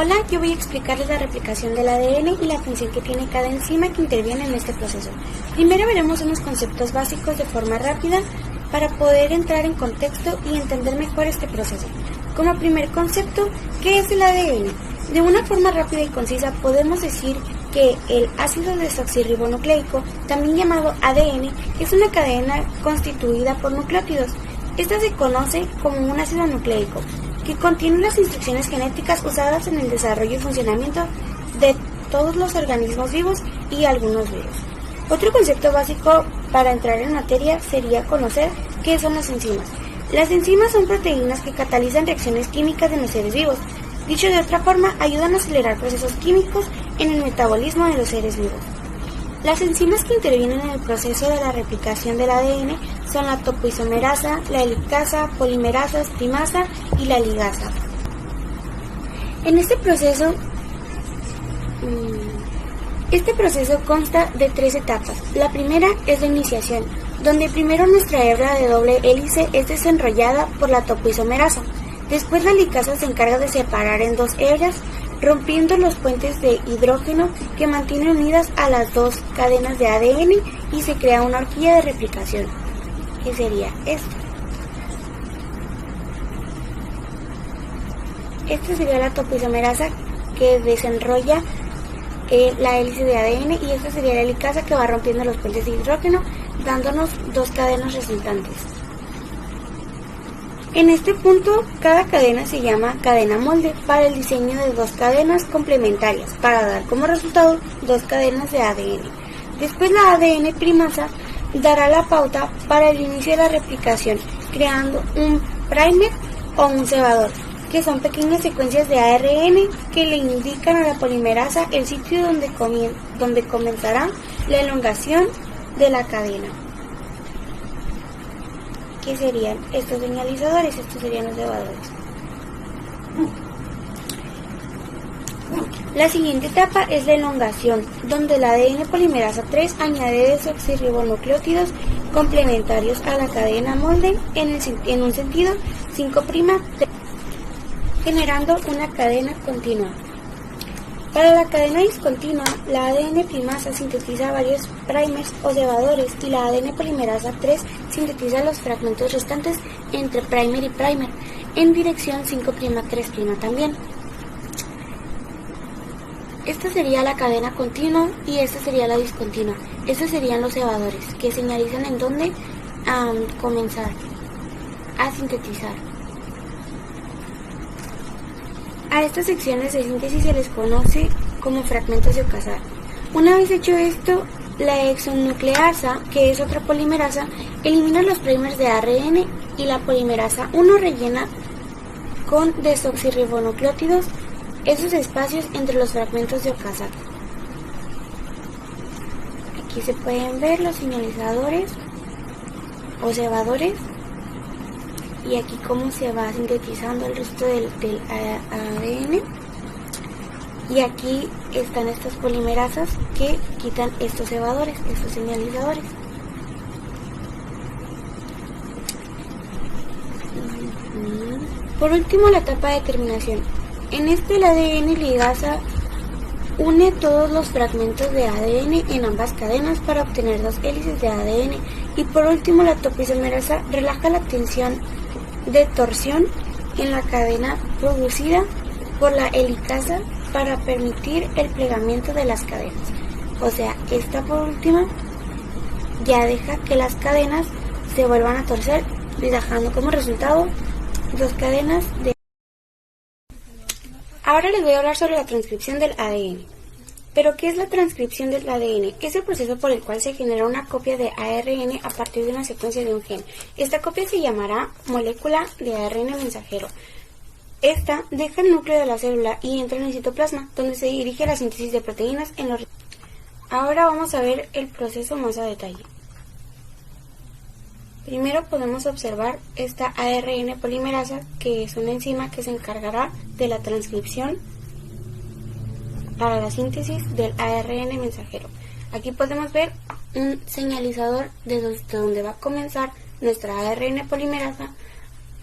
Hola, yo voy a explicarles la replicación del ADN y la función que tiene cada enzima que interviene en este proceso. Primero veremos unos conceptos básicos de forma rápida para poder entrar en contexto y entender mejor este proceso. Como primer concepto, ¿qué es el ADN? De una forma rápida y concisa podemos decir que el ácido desoxirribonucleico, también llamado ADN, es una cadena constituida por nucleótidos. Esta se conoce como un ácido nucleico, que contiene las instrucciones genéticas usadas en el desarrollo y funcionamiento de todos los organismos vivos y algunos virus. Otro concepto básico para entrar en materia sería conocer qué son las enzimas. Las enzimas son proteínas que catalizan reacciones químicas en los seres vivos. Dicho de otra forma, ayudan a acelerar procesos químicos en el metabolismo de los seres vivos. Las enzimas que intervienen en el proceso de la replicación del ADN son la topoisomerasa, la helicasa, polimerasas, trimasa y la ligasa. En este proceso consta de 3 etapas. La primera es la iniciación, donde primero nuestra hebra de doble hélice es desenrollada por la topoisomerasa. Después la helicasa se encarga de separar en 2 hebras, rompiendo los puentes de hidrógeno que mantienen unidas a las 2 cadenas de ADN y se crea una horquilla de replicación, que sería esta. Esta sería la topoisomerasa que desenrolla la hélice de ADN y esta sería la helicasa que va rompiendo los puentes de hidrógeno, dándonos 2 cadenas resultantes. En este punto, cada cadena se llama cadena molde para el diseño de 2 cadenas complementarias para dar como resultado 2 cadenas de ADN. Después la ADN primasa dará la pauta para el inicio de la replicación, creando un primer o un cebador, que son pequeñas secuencias de ARN que le indican a la polimerasa el sitio donde comenzará la elongación de la cadena. ¿Qué serían estos señalizadores? Estos serían los cebadores. La siguiente etapa es la elongación, donde la ADN polimerasa 3 añade desoxirribonucleótidos complementarios a la cadena molde en un sentido 5', generando una cadena continua. Para la cadena discontinua, la ADN primasa sintetiza varios primers o cebadores y la ADN polimerasa 3 sintetiza los fragmentos restantes entre primer y primer en dirección 5'3' también. Esta sería la cadena continua y esta sería la discontinua. Estos serían los cebadores que señalizan en dónde comenzar a sintetizar. A estas secciones de síntesis se les conoce como fragmentos de ocasar. Una vez hecho esto, la exonucleasa, que es otra polimerasa, elimina los primers de ARN y la polimerasa 1 rellena con desoxirribonucleótidos esos espacios entre los fragmentos de ocasar. Aquí se pueden ver los señalizadores o cebadores. Y aquí cómo se va sintetizando el resto del ADN. Y aquí están estas polimerasas que quitan estos cebadores, estos señalizadores. Por último, la etapa de terminación. En este el ADN ligasa une todos los fragmentos de ADN en ambas cadenas para obtener 2 hélices de ADN. Y por último, la topoisomerasa relaja la tensión de torsión en la cadena producida por la helicasa para permitir el plegamiento de las cadenas. O sea, esta por última ya deja que las cadenas se vuelvan a torcer, dejando como resultado 2 cadenas de... Ahora les voy a hablar sobre la transcripción del ADN. ¿Pero qué es la transcripción del ADN? Es el proceso por el cual se genera una copia de ARN a partir de una secuencia de un gen. Esta copia se llamará molécula de ARN mensajero. Esta deja el núcleo de la célula y entra en el citoplasma, donde se dirige a la síntesis de proteínas en los... Ahora vamos a ver el proceso más a detalle. Primero podemos observar esta ARN polimerasa, que es una enzima que se encargará de la transcripción para la síntesis del ARN mensajero. Aquí podemos ver un señalizador de donde va a comenzar nuestra ARN polimerasa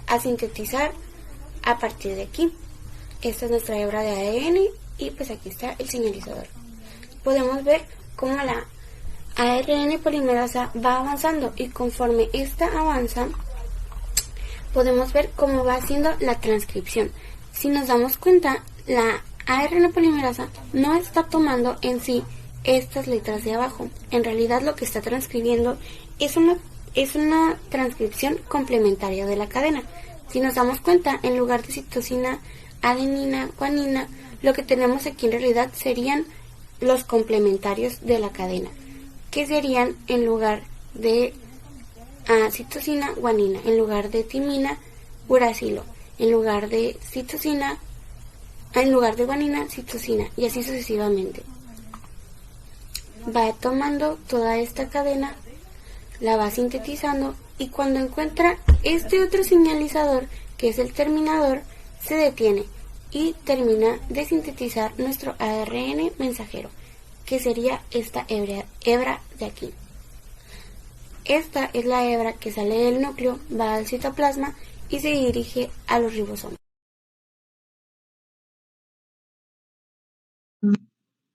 a sintetizar a partir de aquí. Esta es nuestra hebra de ADN y pues aquí está el señalizador. Podemos ver cómo la ARN polimerasa va avanzando y conforme esta avanza, podemos ver cómo va haciendo la transcripción. Si nos damos cuenta, la ARN polimerasa no está tomando en sí estas letras de abajo. En realidad lo que está transcribiendo es una transcripción complementaria de la cadena. Si nos damos cuenta, en lugar de citosina, adenina, guanina, lo que tenemos aquí en realidad serían los complementarios de la cadena, que serían en lugar de citosina, guanina, en lugar de timina, uracilo, en lugar de guanina, citosina, y así sucesivamente. Va tomando toda esta cadena, la va sintetizando, y cuando encuentra este otro señalizador, que es el terminador, se detiene y termina de sintetizar nuestro ARN mensajero, que sería esta hebra de aquí. Esta es la hebra que sale del núcleo, va al citoplasma y se dirige a los ribosomas.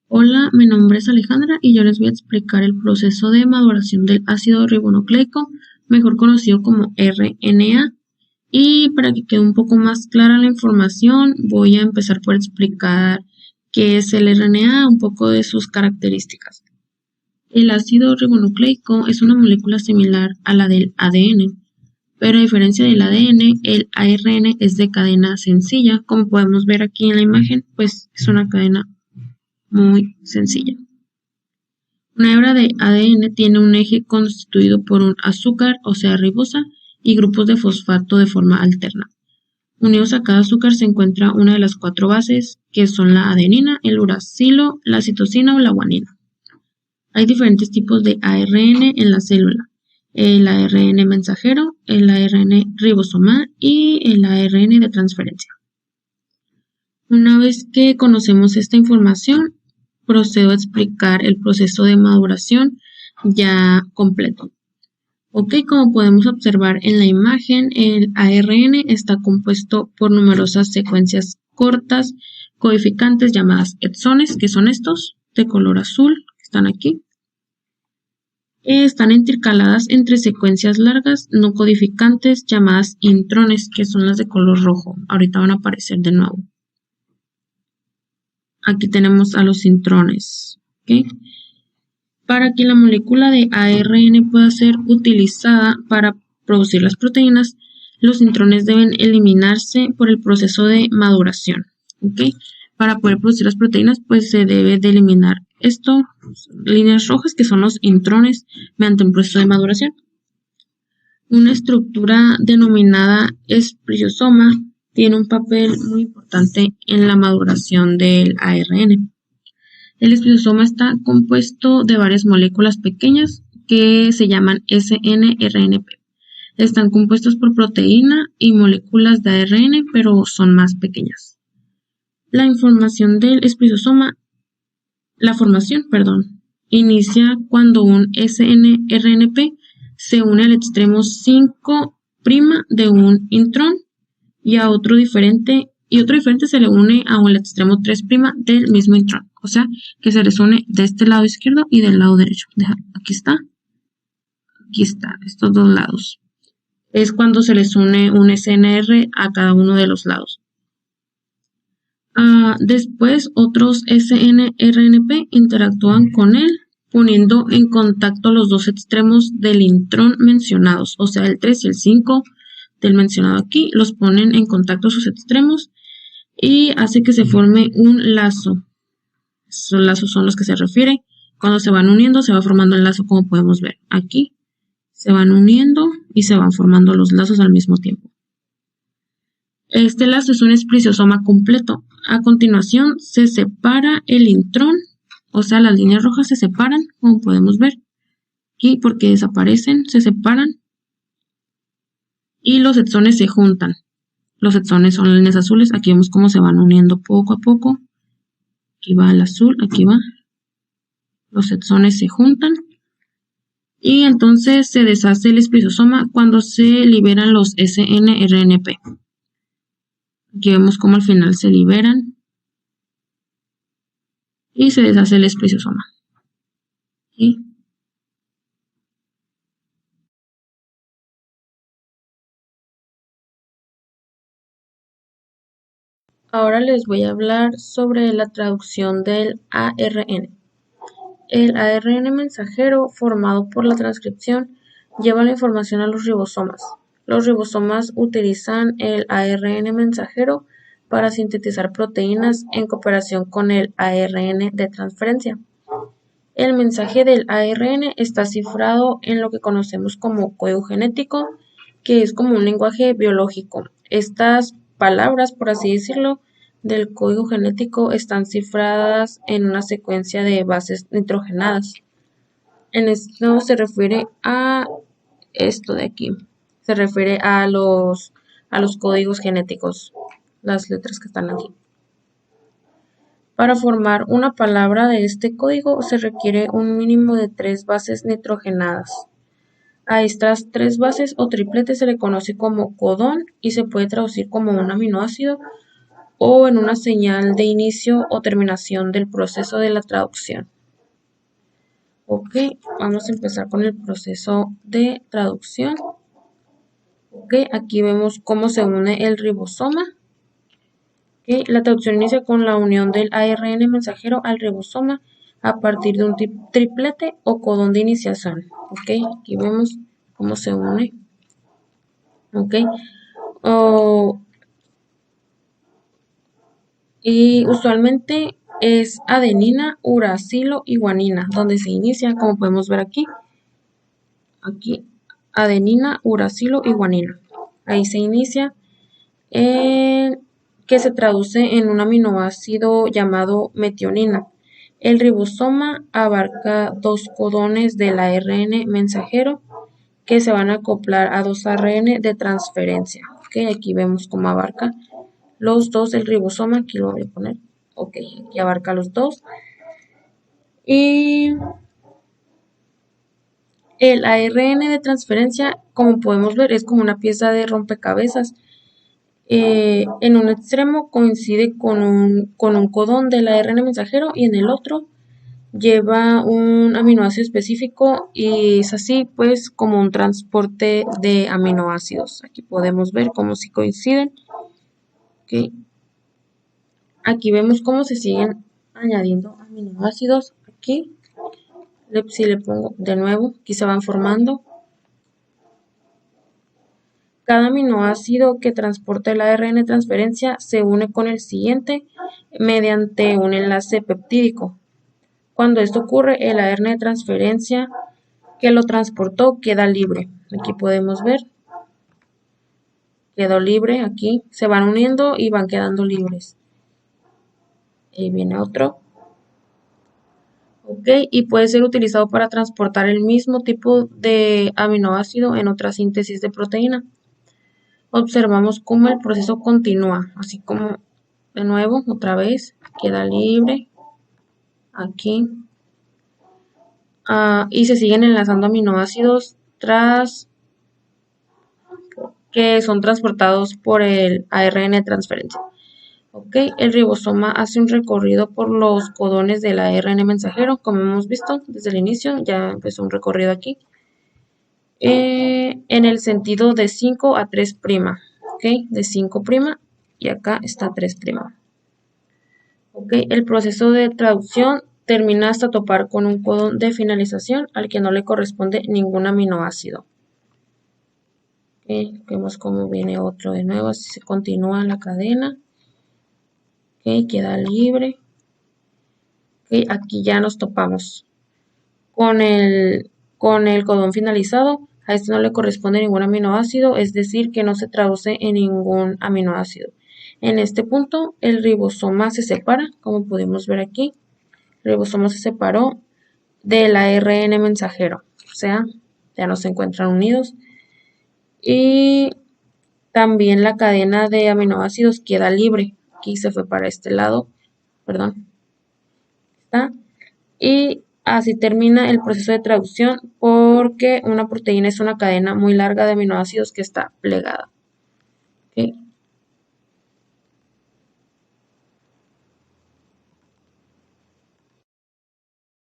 Hola, mi nombre es Alejandra y yo les voy a explicar el proceso de maduración del ácido ribonucleico, mejor conocido como RNA. Y para que quede un poco más clara la información, voy a empezar por explicar qué es el RNA, un poco de sus características. El ácido ribonucleico es una molécula similar a la del ADN, pero a diferencia del ADN, el ARN es de cadena sencilla. Como podemos ver aquí en la imagen, pues es una cadena muy sencilla. Una hebra de ADN tiene un eje constituido por un azúcar, o sea ribosa, y grupos de fosfato de forma alterna. Unidos a cada azúcar se encuentra una de las 4 bases, que son la adenina, el uracilo, la citosina o la guanina. Hay diferentes tipos de ARN en la célula: el ARN mensajero, el ARN ribosomal y el ARN de transferencia. Una vez que conocemos esta información, procedo a explicar el proceso de maduración ya completo. Ok, como podemos observar en la imagen, el ARN está compuesto por numerosas secuencias cortas codificantes llamadas exones, que son estos de color azul, que están aquí. Están intercaladas entre secuencias largas no codificantes llamadas intrones, que son las de color rojo. Ahorita van a aparecer de nuevo. Aquí tenemos a los intrones. ¿Okay? Para que la molécula de ARN pueda ser utilizada para producir las proteínas, los intrones deben eliminarse por el proceso de maduración. ¿Okay? Para poder producir las proteínas, pues se debe de eliminar esto, líneas rojas, que son los intrones, mediante un proceso de maduración. Una estructura denominada esplisosoma tiene un papel muy importante en la maduración del ARN. El esplisosoma está compuesto de varias moléculas pequeñas que se llaman snRNP. Están compuestos por proteína y moléculas de ARN, pero son más pequeñas. La formación, inicia cuando un snRNP se une al extremo 5' de un intrón y otro diferente se le une a un extremo 3' del mismo intrón. O sea, que se les une de este lado izquierdo y del lado derecho. Aquí está, estos dos lados. Es cuando se les une un SNR a cada uno de los lados. Después, otros snRNP interactúan con él, poniendo en contacto los dos extremos del intrón mencionados, o sea, el 3 y el 5 del mencionado aquí, los ponen en contacto sus extremos y hace que se forme un lazo. Esos lazos son los que se refiere. Cuando se van uniendo, se va formando el lazo, como podemos ver. Aquí se van uniendo y se van formando los lazos al mismo tiempo. Este lazo es un esplisosoma completo. A continuación, se separa el intrón, o sea, las líneas rojas se separan, como podemos ver. Aquí, porque desaparecen, se separan. Y los exones se juntan. Los exones son las líneas azules. Aquí vemos cómo se van uniendo poco a poco. Aquí va el azul, aquí va. Los exones se juntan. Y entonces se deshace el esplisosoma cuando se liberan los snRNP. Aquí vemos cómo al final se liberan y se deshace el espliciosoma. ¿Sí? Ahora les voy a hablar sobre la traducción del ARN. El ARN mensajero formado por la transcripción lleva la información a los ribosomas. Los ribosomas utilizan el ARN mensajero para sintetizar proteínas en cooperación con el ARN de transferencia. El mensaje del ARN está cifrado en lo que conocemos como código genético, que es como un lenguaje biológico. Estas palabras, por así decirlo, del código genético están cifradas en una secuencia de bases nitrogenadas. En esto se refiere a esto de aquí. Se refiere a los códigos genéticos, las letras que están aquí. Para formar una palabra de este código se requiere un mínimo de 3 bases nitrogenadas. A estas 3 bases o tripletes se le conoce como codón y se puede traducir como un aminoácido o en una señal de inicio o terminación del proceso de la traducción. Ok, vamos a empezar con el proceso de traducción. Ok, aquí vemos cómo se une el ribosoma. Okay, la traducción inicia con la unión del ARN mensajero al ribosoma a partir de un triplete o codón de iniciación. Ok, aquí vemos cómo se une. Ok, y usualmente es adenina, uracilo y guanina, donde se inicia, como podemos ver aquí. Aquí, adenina, uracilo y guanina. Ahí se inicia, que se traduce en un aminoácido llamado metionina. El ribosoma abarca 2 codones del ARN mensajero que se van a acoplar a 2 ARN de transferencia. Okay, aquí vemos cómo abarca los 2 del ribosoma. Aquí lo voy a poner. Ok, aquí abarca los 2. Y el ARN de transferencia, como podemos ver, es como una pieza de rompecabezas. En un extremo coincide con un codón del ARN mensajero y en el otro lleva un aminoácido específico y es así pues como un transporte de aminoácidos. Aquí podemos ver cómo sí coinciden. Okay. Aquí vemos cómo se siguen añadiendo aminoácidos. Aquí, si le pongo de nuevo, aquí se van formando. Cada aminoácido que transporta el ARN de transferencia se une con el siguiente mediante un enlace peptídico. Cuando esto ocurre, el ARN de transferencia que lo transportó queda libre. Aquí podemos ver. Quedó libre aquí. Se van uniendo y van quedando libres. Ahí viene otro. Ok, y puede ser utilizado para transportar el mismo tipo de aminoácido en otra síntesis de proteína. Observamos cómo el proceso continúa, así como de nuevo, otra vez, queda libre aquí. Y se siguen enlazando aminoácidos que son transportados por el ARN de transferencia. Okay, el ribosoma hace un recorrido por los codones del ARN mensajero, como hemos visto desde el inicio, ya empezó un recorrido aquí, en el sentido de 5 a 3', okay, de 5' y acá está 3'. Okay, el proceso de traducción termina hasta topar con un codón de finalización al que no le corresponde ningún aminoácido. Okay, vemos cómo viene otro de nuevo, así se continúa la cadena. Okay, queda libre. Okay, aquí ya nos topamos con el codón finalizado. A este no le corresponde ningún aminoácido, es decir, que no se traduce en ningún aminoácido. En este punto, el ribosoma se separa, como pudimos ver aquí. El ribosoma se separó del ARN mensajero, o sea, ya no se encuentran unidos. Y también la cadena de aminoácidos queda libre. Aquí se fue para este lado, perdón. Está. Y así termina el proceso de traducción porque una proteína es una cadena muy larga de aminoácidos que está plegada.